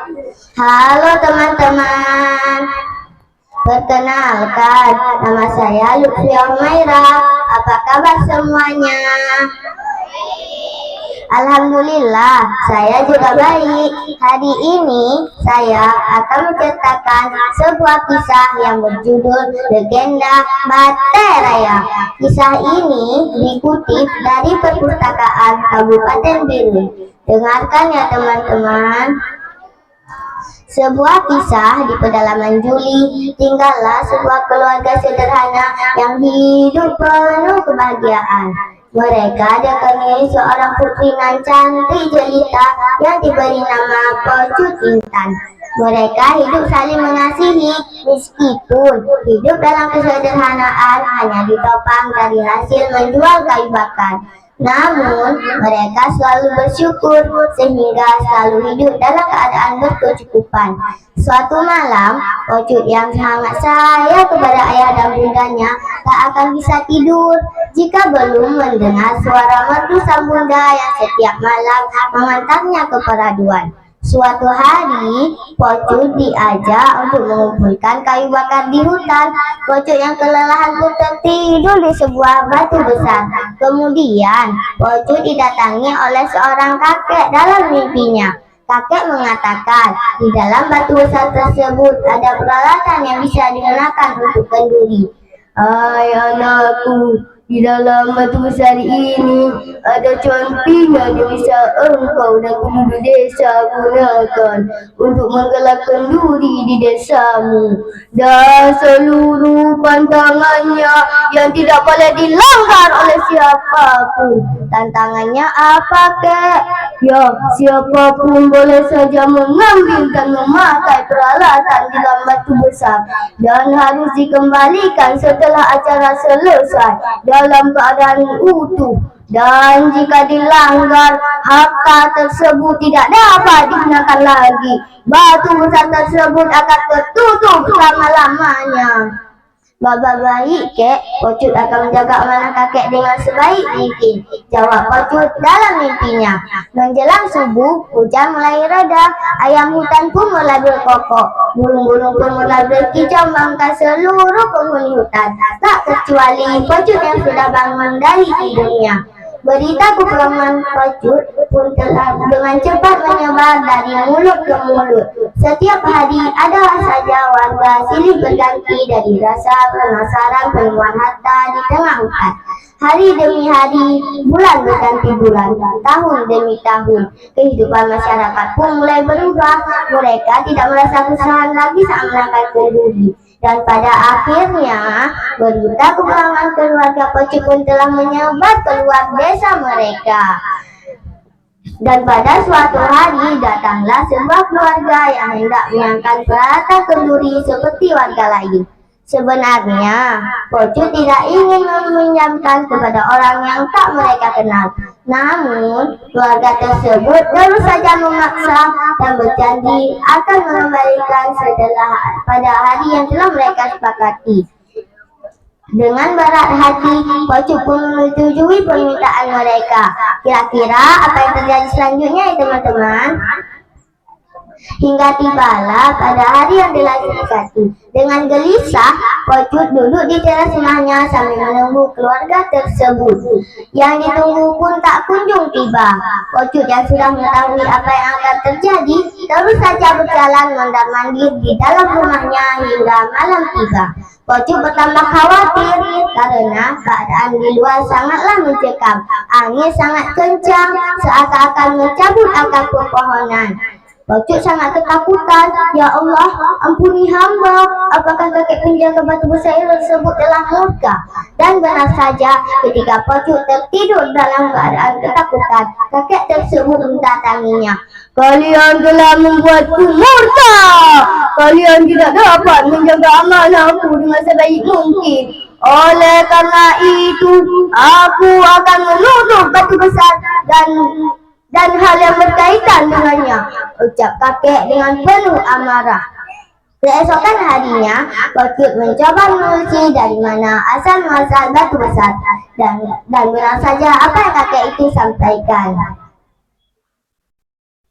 Halo teman-teman, perkenalkan nama saya Lutfi Humaira. Apa kabar semuanya? Alhamdulillah, saya juga baik. Hari ini saya akan menceritakan sebuah kisah yang berjudul Legenda Batai Raya. Kisah ini dikutip dari Perpustakaan Kabupaten Biren. Dengarkan ya teman-teman. Sebuah kisah di pedalaman Juli, tinggallah sebuah keluarga sederhana yang hidup penuh kebahagiaan. Mereka dikaruniai seorang putri nan cantik jelita yang diberi nama Pocut Intan. Mereka hidup saling mengasihi meskipun hidup dalam kesederhanaan hanya ditopang dari hasil menjual kayu bakar. Namun mereka selalu bersyukur sehingga selalu hidup dalam keadaan berkecukupan. Suatu malam, Pocut yang sangat sayang kepada ayah dan bundanya tak akan bisa tidur jika belum mendengar suara merdu sang bunda yang setiap malam mengantarnya ke peraduan. Suatu hari, Pocut diajak untuk mengumpulkan kayu bakar di hutan. Pocut yang kelelahan pun tertidur di sebuah batu besar. Kemudian, Pocut didatangi oleh seorang kakek dalam mimpinya. Kakek mengatakan, di dalam batu besar tersebut ada peralatan yang bisa digunakan untuk kenduri. Hai anakku, di dalam batu besar ini ada cantinya yang bisa engkau dan penduduk desa gunakan untuk menggelap kenduri di desamu, dan seluruh pantangannya yang tidak boleh dilanggar oleh siapapun. Tantangannya apa, kek? Ya, siapapun boleh saja mengambil dan memakai peralatan di dalam batu besar dan harus dikembalikan setelah acara selesai dalam keadaan utuh, dan jika dilanggar harta tersebut tidak dapat digunakan lagi. Batu besar tersebut akan tertutup selama-lamanya. Baba baik, kek. Pocut akan menjaga amanah kakek dengan sebaik mungkin, jawab Pocut dalam mimpinya. Menjelang subuh, hujan mulai reda, ayam hutan pun mulai berkokok, burung-burung pun mulai berkicau membangkang seluruh penghuni hutan, tak kecuali Pocut yang sudah bangun dari tidurnya. Berita kepulangan Pocut pun telah dengan cepat menyebar dari mulut ke mulut. Setiap hari ada saja warga silih berganti dari rasa penasaran penemuan harta di tengah hutan. Hari demi hari, bulan berganti bulan, tahun demi tahun. Kehidupan masyarakat pun mulai berubah. Mereka tidak merasa kesusahan lagi saat menangkap kenduri. Dan pada akhirnya, berita kepulangan keluarga Pocut pun telah menyebar keluar desa mereka. Dan pada suatu hari, datanglah sebuah keluarga yang hendak menyangkan peralatan kenduri seperti warga lain. Sebenarnya, Pocut tidak ingin meminjamkan kepada orang yang tak mereka kenal. Namun, keluarga tersebut baru saja memaksa dan berjanji akan mengembalikan setelah pada hari yang telah mereka sepakati. Dengan berat hati, Pocut pun menyetujui permintaan mereka. Kira-kira apa yang terjadi selanjutnya ya teman-teman? Hingga tibalah pada hari yang telah disepakati. Dengan gelisah, Pocut duduk di teras rumahnya sambil menunggu keluarga tersebut. Yang ditunggu pun tak kunjung tiba. Pocut yang sudah mengetahui apa yang akan terjadi, terus saja berjalan mondar-mandir di dalam rumahnya hingga malam tiba. Pocut bertambah khawatir karena keadaan di luar sangatlah mencekam. Angin sangat kencang, seakan-akan mencabut akar pepohonan. Pocut sangat ketakutan. Ya Allah, ampuni hamba. Apakah kakek penjaga batu besar tersebut telah murka? Dan benar saja, ketika Pocut tertidur dalam keadaan ketakutan, kakek tersebut mendatanginya. Kalian telah membuatku murka. Kalian tidak dapat menjaga amanahku dengan sebaik mungkin. Oleh karena itu, aku akan menutup batu besar dan hal yang berkaitan dengannya, ucap kakek dengan penuh amarah. Keesokan harinya, Pocut mencoba menelusuri dari mana asal-muasal batu besar, dan benar saja apa yang kakek itu sampaikan.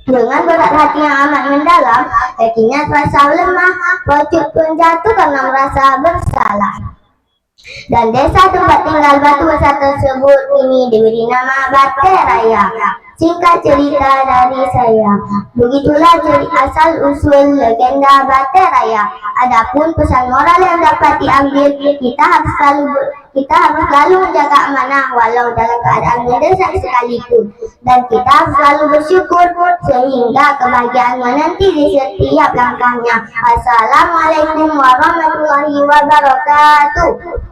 Dengan berat hati yang amat mendalam, kakinya terasa lemah, Pocut pun jatuh karena merasa bersalah. Dan desa tempat tinggal batu besar tersebut kini diberi nama Bate Raya. Singkat cerita dari saya, begitulah asal usul legenda Bate Raya. Adapun pesan moral yang dapat diambil, kita harus selalu menjaga amanah walau dalam keadaan mendesak sekalipun, dan kita harus selalu bersyukur sehingga kebahagiaan menanti di setiap langkahnya. Assalamualaikum warahmatullahi wabarakatuh.